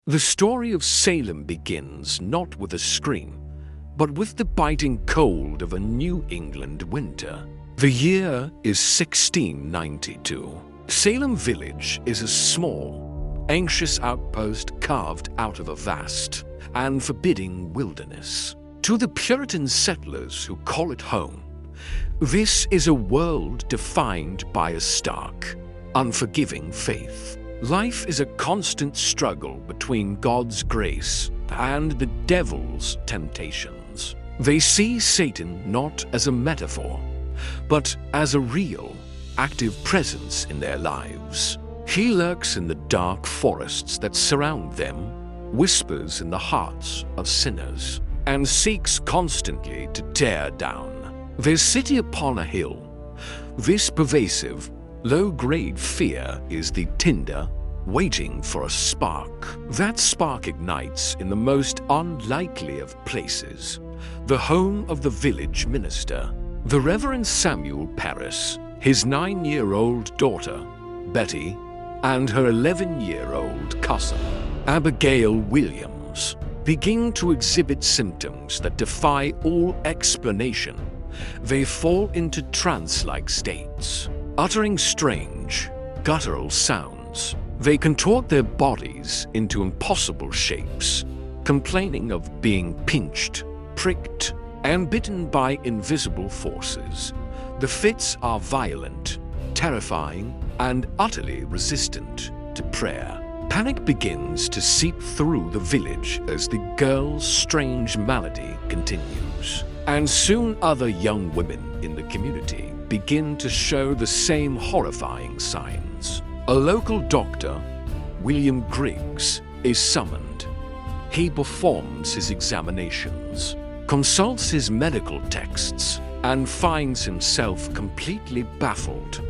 The story of Salem begins not with a scream, but with the biting cold of a New England winter. The year is 1692. Salem Village is a small, anxious outpost carved out of a vast and forbidding wilderness. To the Puritan settlers who call it home, this is a world defined by a stark, unforgiving faith. Life is a constant struggle between God's grace and the devil's temptations. They see Satan not as a metaphor, but as a real, active presence in their lives. He lurks in the dark forests that surround them, whispers in the hearts of sinners, and seeks constantly to tear down their city upon a hill. This pervasive, low-grade fear is the tinder waiting for a spark. That spark ignites in the most unlikely of places, the home of the village minister, the Reverend Samuel Parris, his 9-year-old daughter, Betty, and her 11-year-old cousin, Abigail Williams, begin to exhibit symptoms that defy all explanation. They fall into trance-like states, uttering strange, guttural sounds. They contort their bodies into impossible shapes, complaining of being pinched, pricked, and bitten by invisible forces. The fits are violent, terrifying, and utterly resistant to prayer. Panic begins to seep through the village as the girl's strange malady continues, and soon other young women in the community begin to show the same horrifying signs. A local doctor, William Griggs, is summoned. He performs his examinations, consults his medical texts, and finds himself completely baffled.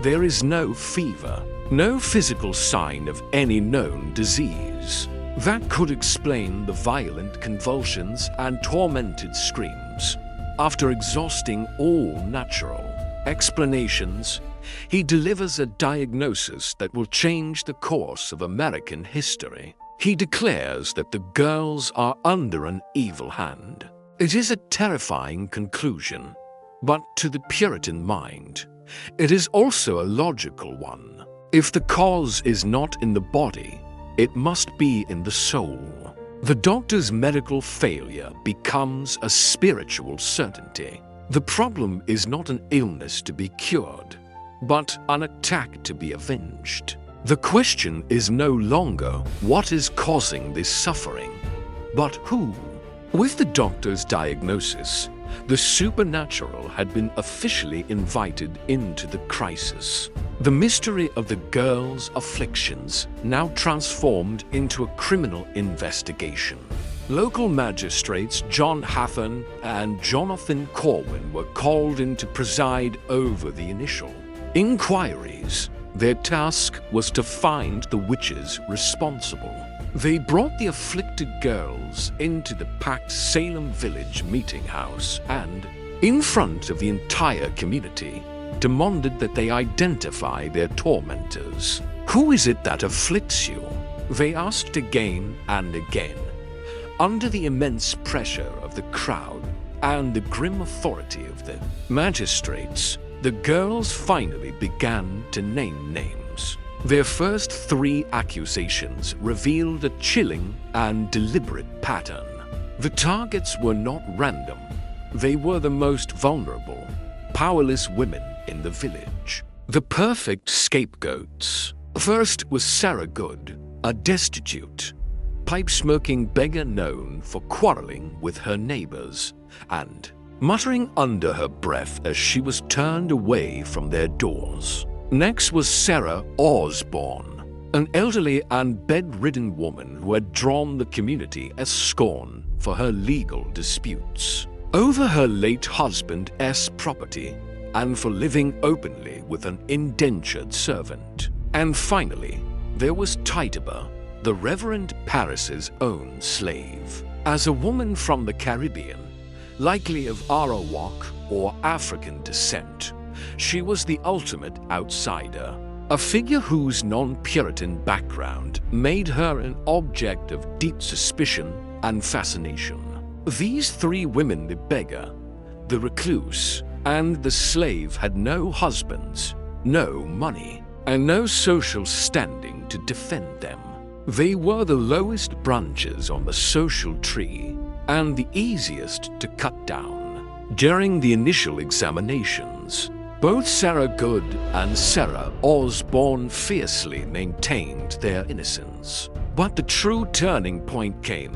There is no fever, no physical sign of any known disease. That could explain the violent convulsions and tormented screams. After exhausting all natural explanations, he delivers a diagnosis that will change the course of American history. He declares that the girls are under an evil hand. It is a terrifying conclusion, but to the Puritan mind, it is also a logical one. If the cause is not in the body, it must be in the soul. The doctor's medical failure becomes a spiritual certainty. The problem is not an illness to be cured, but an attack to be avenged. The question is no longer what is causing this suffering, but who. With the doctor's diagnosis, the supernatural had been officially invited into the crisis. The mystery of the girl's afflictions now transformed into a criminal investigation. Local magistrates John Hathorne and Jonathan Corwin were called in to preside over the initial inquiries. Their task was to find the witches responsible. They brought the afflicted girls into the packed Salem Village meeting house and, in front of the entire community, demanded that they identify their tormentors. Who is it that afflicts you? They asked again and again. Under the immense pressure of the crowd and the grim authority of the magistrates, the girls finally began to name names. Their first 3 accusations revealed a chilling and deliberate pattern. The targets were not random. They were the most vulnerable, powerless women in the village. The perfect scapegoats. First was Sarah Good, a destitute, pipe-smoking beggar known for quarreling with her neighbors and muttering under her breath as she was turned away from their doors. Next was Sarah Osborne, an elderly and bedridden woman who had drawn the community as scorn for her legal disputes over her late husband's property and for living openly with an indentured servant. And finally, there was Tituba, the Reverend Parris's own slave. As a woman from the Caribbean, likely of Arawak or African descent, she was the ultimate outsider. a figure whose non-Puritan background made her an object of deep suspicion and fascination. These three women, the beggar, the recluse, and the slave, had no husbands, no money, and no social standing to defend them. They were the lowest branches on the social tree and the easiest to cut down. During the initial examinations, both Sarah Good and Sarah Osborne fiercely maintained their innocence. But the true turning point came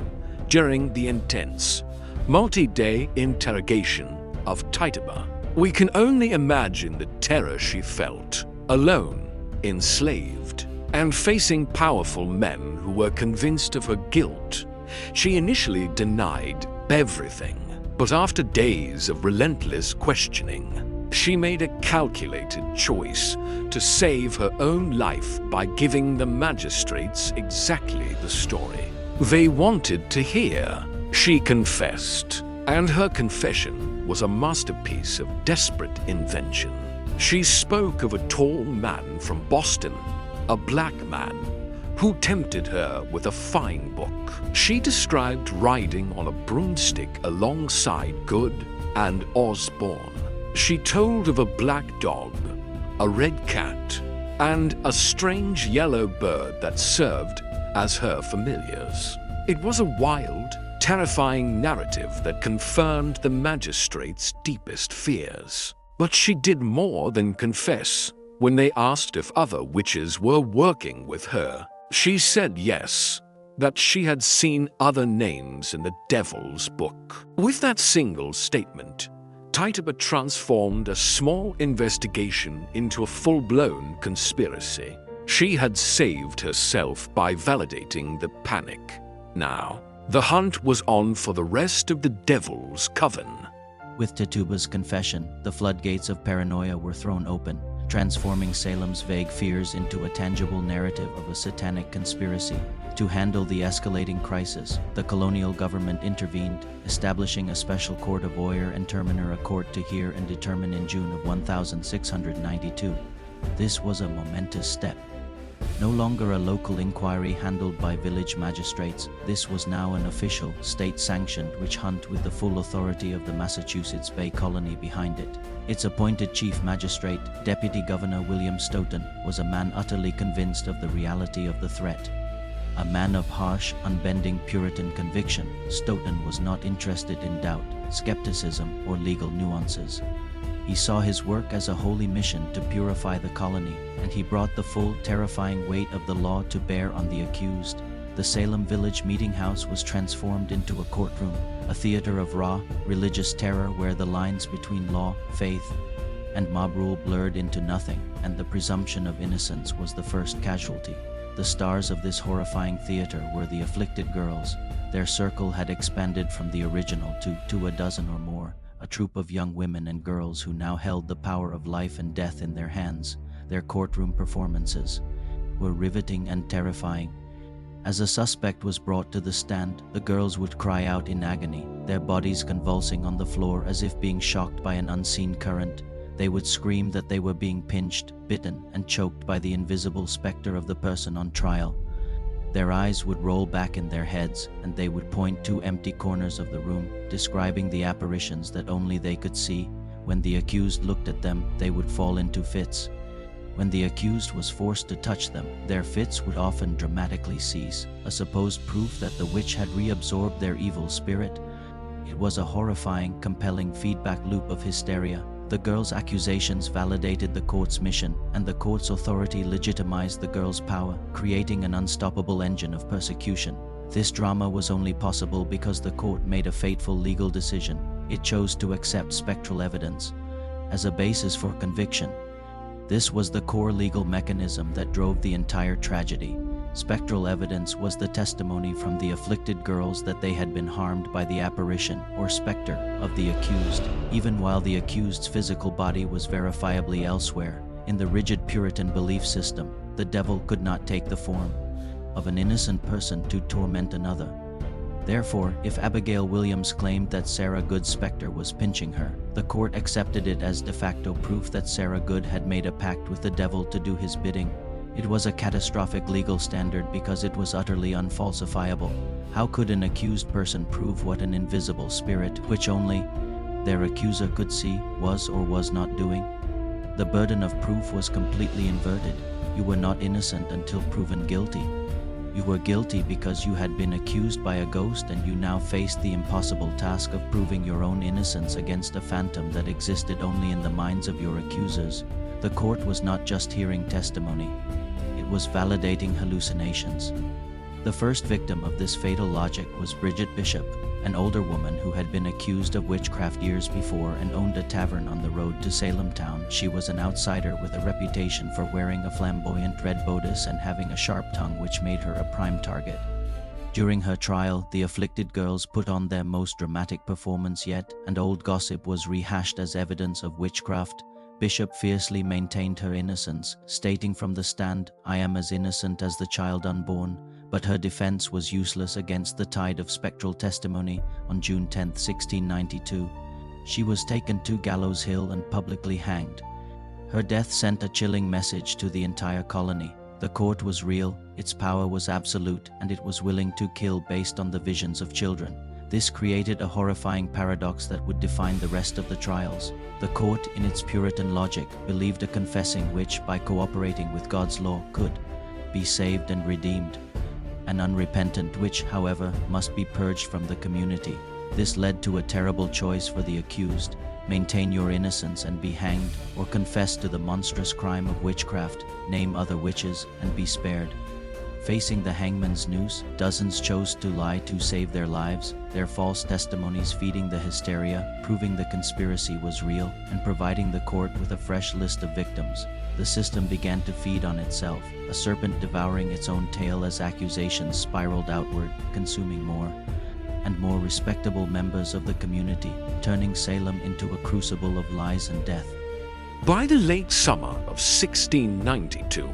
during the intense, multi-day interrogation of Tituba. We can only imagine the terror she felt, alone, enslaved, and facing powerful men who were convinced of her guilt. She initially denied everything, but after days of relentless questioning, she made a calculated choice to save her own life by giving the magistrates exactly the story they wanted to hear. She confessed, and her confession was a masterpiece of desperate invention. She spoke of a tall man from Boston, a black man, who tempted her with a fine book. She described riding on a broomstick alongside Good and Osborne. She told of a black dog, a red cat, and a strange yellow bird that served as her familiars. It was a wild, terrifying narrative that confirmed the magistrates' deepest fears. But she did more than confess. When they asked if other witches were working with her, she said yes, that she had seen other names in the devil's book. With that single statement, Tituba transformed a small investigation into a full-blown conspiracy. She had saved herself by validating the panic. Now, the hunt was on for the rest of the devil's coven. With Tituba's confession, the floodgates of paranoia were thrown open, transforming Salem's vague fears into a tangible narrative of a satanic conspiracy. To handle the escalating crisis, the colonial government intervened, establishing a special court of Oyer and Terminer, a court to hear and determine in June of 1692. This was a momentous step. No longer a local inquiry handled by village magistrates, this was now an official, state-sanctioned witch hunt with the full authority of the Massachusetts Bay Colony behind it. Its appointed chief magistrate, Deputy Governor William Stoughton, was a man utterly convinced of the reality of the threat. A man of harsh, unbending Puritan conviction, Stoughton was not interested in doubt, skepticism, or legal nuances. He saw his work as a holy mission to purify the colony, and he brought the full, terrifying weight of the law to bear on the accused. The Salem Village meeting house was transformed into a courtroom, a theater of raw, religious terror where the lines between law, faith, and mob rule blurred into nothing, and the presumption of innocence was the first casualty. The stars of this horrifying theater were the afflicted girls. Their circle had expanded from the original to a dozen or more, a troop of young women and girls who now held the power of life and death in their hands. Their courtroom performances were riveting and terrifying. As a suspect was brought to the stand, the girls would cry out in agony, their bodies convulsing on the floor as if being shocked by an unseen current. They would scream that they were being pinched, bitten, and choked by the invisible specter of the person on trial. Their eyes would roll back in their heads, and they would point to empty corners of the room, describing the apparitions that only they could see. When the accused looked at them, they would fall into fits. When the accused was forced to touch them, their fits would often dramatically cease, a supposed proof that the witch had reabsorbed their evil spirit. It was a horrifying, compelling feedback loop of hysteria. The girls' accusations validated the court's mission, and the court's authority legitimized the girls' power, creating an unstoppable engine of persecution. This drama was only possible because the court made a fateful legal decision. It chose to accept spectral evidence as a basis for conviction. This was the core legal mechanism that drove the entire tragedy. Spectral evidence was the testimony from the afflicted girls that they had been harmed by the apparition or specter of the accused, even while the accused's physical body was verifiably elsewhere. In the rigid Puritan belief system, the devil could not take the form of an innocent person to torment another. Therefore, if Abigail Williams claimed that Sarah Good's specter was pinching her, the court accepted it as de facto proof that Sarah Good had made a pact with the devil to do his bidding. It was a catastrophic legal standard because it was utterly unfalsifiable. How could an accused person prove what an invisible spirit, which only their accuser could see, was or was not doing? The burden of proof was completely inverted. You were not innocent until proven guilty. You were guilty because you had been accused by a ghost, and you now faced the impossible task of proving your own innocence against a phantom that existed only in the minds of your accusers. The court was not just hearing testimony. It was validating hallucinations. The first victim of this fatal logic was Bridget Bishop, an older woman who had been accused of witchcraft years before and owned a tavern on the road to Salem town. She was an outsider with a reputation for wearing a flamboyant red bodice and having a sharp tongue, which made her a prime target. During her trial, the afflicted girls put on their most dramatic performance yet, and old gossip was rehashed as evidence of witchcraft. Bishop fiercely maintained her innocence, stating from the stand, "I am as innocent as the child unborn," but her defense was useless against the tide of spectral testimony. On June 10, 1692, she was taken to Gallows Hill and publicly hanged. Her death sent a chilling message to the entire colony. The court was real, its power was absolute, and it was willing to kill based on the visions of children. This created a horrifying paradox that would define the rest of the trials. The court, in its Puritan logic, believed a confessing witch, by cooperating with God's law, could be saved and redeemed. An unrepentant witch, however, must be purged from the community. This led to a terrible choice for the accused: maintain your innocence and be hanged, or confess to the monstrous crime of witchcraft, name other witches, and be spared. Facing the hangman's noose, dozens chose to lie to save their lives, their false testimonies feeding the hysteria, proving the conspiracy was real, and providing the court with a fresh list of victims. The system began to feed on itself, a serpent devouring its own tail as accusations spiraled outward, consuming more and more respectable members of the community, turning Salem into a crucible of lies and death. By the late summer of 1692,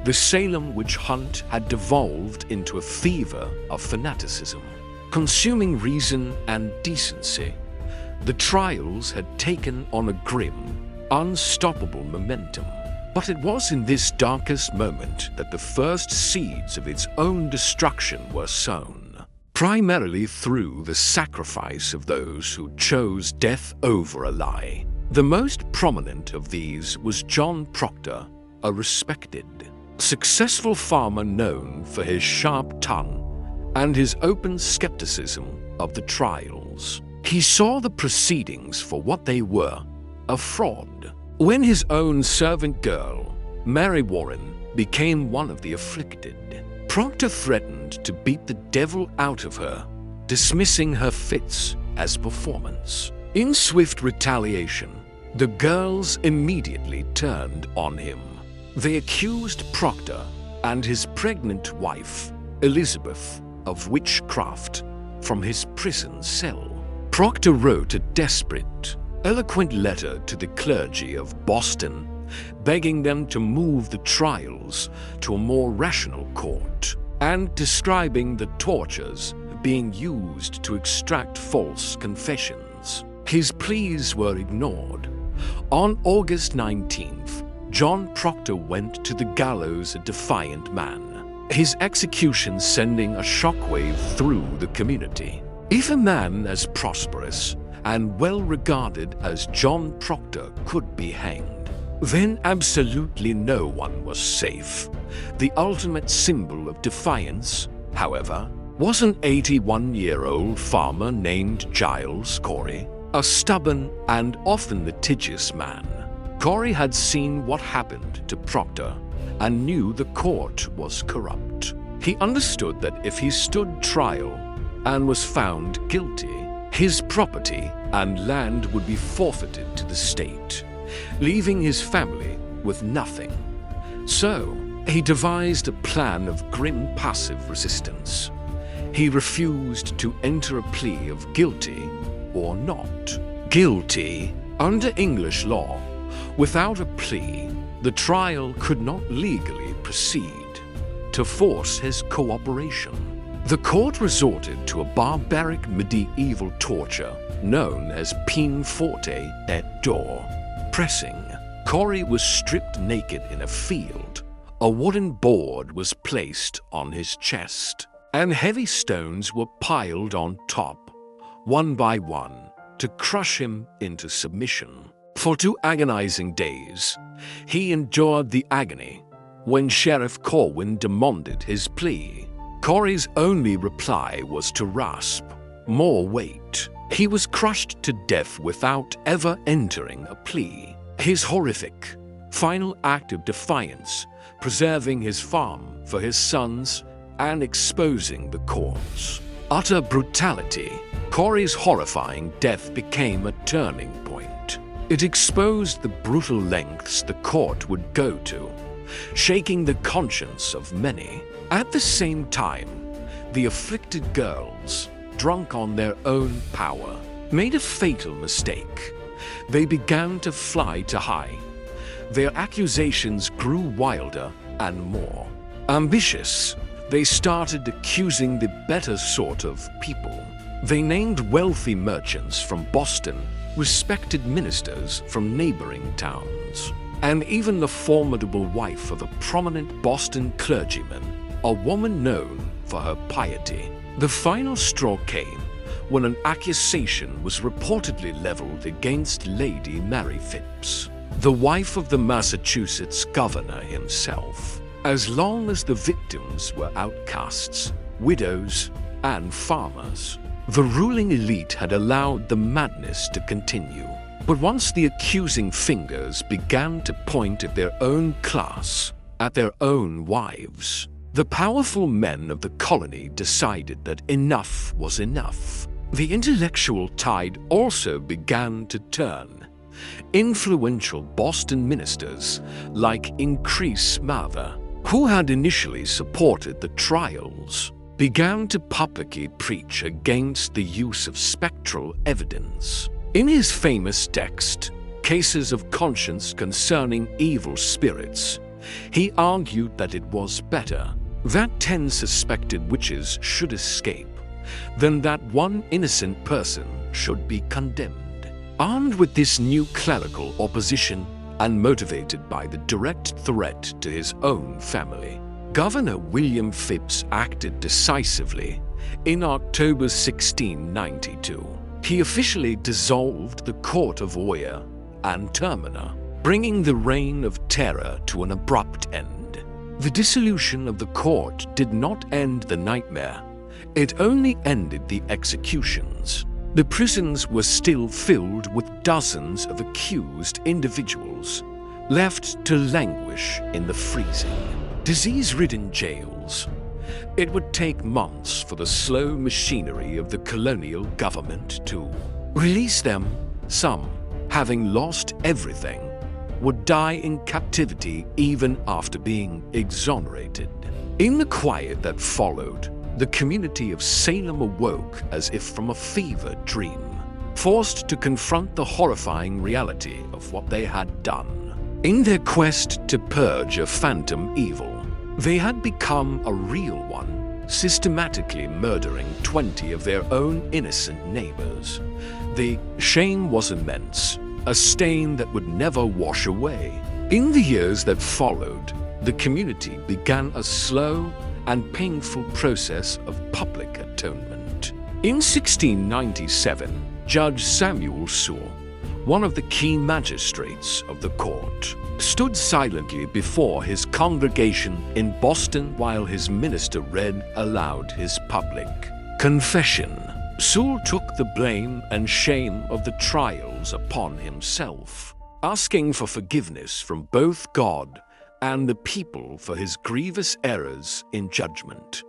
the Salem witch hunt had devolved into a fever of fanaticism, consuming reason and decency. The trials had taken on a grim, unstoppable momentum. But it was in this darkest moment that the first seeds of its own destruction were sown, primarily through the sacrifice of those who chose death over a lie. The most prominent of these was John Proctor, a respected, successful farmer known for his sharp tongue and his open skepticism of the trials. He saw the proceedings for what they were: a fraud. When his own servant girl, Mary Warren, became one of the afflicted, Proctor threatened to beat the devil out of her, dismissing her fits as performance. In swift retaliation, the girls immediately turned on him. They accused Proctor and his pregnant wife, Elizabeth, of witchcraft from his prison cell. Proctor wrote a desperate, eloquent letter to the clergy of Boston, begging them to move the trials to a more rational court, and describing the tortures being used to extract false confessions. His pleas were ignored. On August 19th, John Proctor went to the gallows a defiant man, his execution sending a shockwave through the community. If a man as prosperous and well-regarded as John Proctor could be hanged, then absolutely no one was safe. The ultimate symbol of defiance, however, was an 81-year-old farmer named Giles Corey, a stubborn and often litigious man. Corey had seen what happened to Proctor and knew the court was corrupt. He understood that if he stood trial and was found guilty, his property and land would be forfeited to the state, leaving his family with nothing. So, he devised a plan of grim passive resistance. He refused to enter a plea of guilty or not. Guilty, under English law, without a plea, the trial could not legally proceed. To force his cooperation, The court resorted to a barbaric medieval torture known as peine forte et dure. Pressing, Corey was stripped naked in a field. A wooden board was placed on his chest, and heavy stones were piled on top, one by one, to crush him into submission. For 2 agonizing days, he endured the agony. When Sheriff Corwin demanded his plea, Corey's only reply was to rasp, "More weight." He was crushed to death without ever entering a plea. His horrific, final act of defiance, preserving his farm for his sons and exposing the courts. Utter brutality, Corey's horrifying death became a turning point. It exposed the brutal lengths the court would go to, shaking the conscience of many. At the same time, the afflicted girls, drunk on their own power, made a fatal mistake. They began to fly too high. Their accusations grew wilder and more ambitious. They started accusing the better sort of people. They named wealthy merchants from Boston, respected ministers from neighboring towns, and even the formidable wife of a prominent Boston clergyman, a woman known for her piety. The final straw came when an accusation was reportedly leveled against Lady Mary Phipps, the wife of the Massachusetts governor himself. As long as the victims were outcasts, widows, and farmers, the ruling elite had allowed the madness to continue. But once the accusing fingers began to point at their own class, at their own wives, the powerful men of the colony decided that enough was enough. The intellectual tide also began to turn. Influential Boston ministers like Increase Mather, who had initially supported the trials, began to publicly preach against the use of spectral evidence. In his famous text, Cases of Conscience Concerning Evil Spirits, he argued that it was better that 10 suspected witches should escape than that one innocent person should be condemned. Armed with this new clerical opposition and motivated by the direct threat to his own family, Governor William Phipps acted decisively. In October 1692, he officially dissolved the court of Oyer and Terminer, bringing the reign of terror to an abrupt end. The dissolution of the court did not end the nightmare. It only ended the executions. The prisons were still filled with dozens of accused individuals, left to languish in the freezing, disease-ridden jails. It would take months for the slow machinery of the colonial government to release them. Some, having lost everything, would die in captivity even after being exonerated. In the quiet that followed, the community of Salem awoke as if from a fevered dream, forced to confront the horrifying reality of what they had done. In their quest to purge a phantom evil, they had become a real one, systematically murdering 20 of their own innocent neighbors. The shame was immense, a stain that would never wash away. In the years that followed, the community began a slow and painful process of public atonement. In 1697, Judge Samuel Parris, one of the key magistrates of the court, stood silently before his congregation in Boston while his minister read aloud his public confession. Parris took the blame and shame of the trials upon himself, asking for forgiveness from both God and the people for his grievous errors in judgment.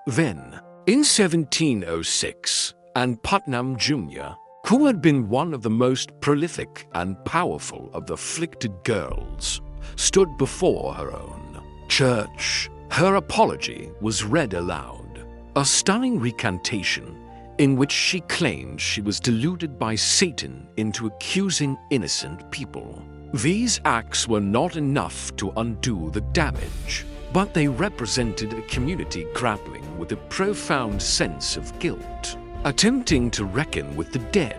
Then, in 1706, Ann Putnam Jr., who had been one of the most prolific and powerful of the afflicted girls, stood before her own church. Her apology was read aloud, a stunning recantation in which she claimed she was deluded by Satan into accusing innocent people. These acts were not enough to undo the damage, but they represented a community grappling with a profound sense of guilt, attempting to reckon with the dead.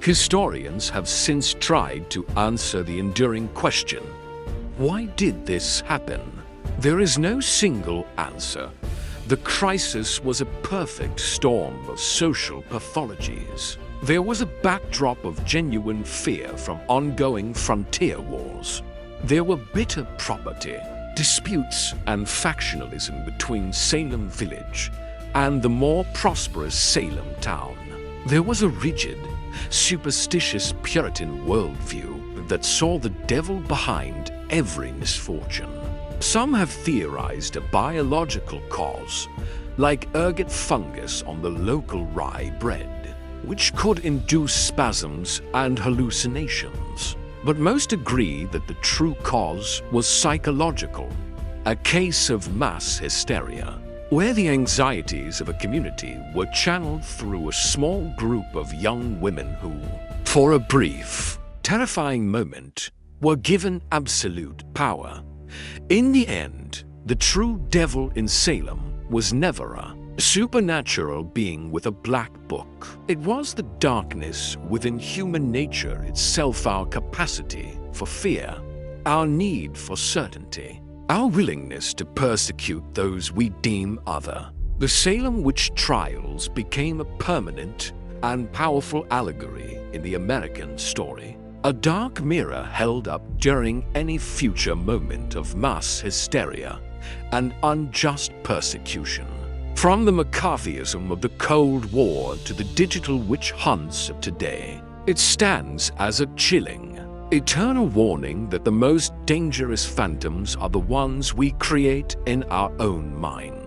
Historians have since tried to answer the enduring question, why did this happen? There is no single answer. The crisis was a perfect storm of social pathologies. There was a backdrop of genuine fear from ongoing frontier wars. There were bitter property disputes and factionalism between Salem Village and the more prosperous Salem town. There was a rigid, superstitious Puritan worldview that saw the devil behind every misfortune. Some have theorized a biological cause, like ergot fungus on the local rye bread, which could induce spasms and hallucinations. But most agree that the true cause was psychological, a case of mass hysteria, where the anxieties of a community were channeled through a small group of young women who, for a brief, terrifying moment, were given absolute power. In the end, the true devil in Salem was never a supernatural being with a black book. It was the darkness within human nature itself, our capacity for fear, our need for certainty, our willingness to persecute those we deem other. The Salem Witch Trials became a permanent and powerful allegory in the American story, a dark mirror held up during any future moment of mass hysteria and unjust persecution. From the McCarthyism of the Cold War to the digital witch hunts of today, it stands as a chilling, eternal warning that the most dangerous phantoms are the ones we create in our own minds.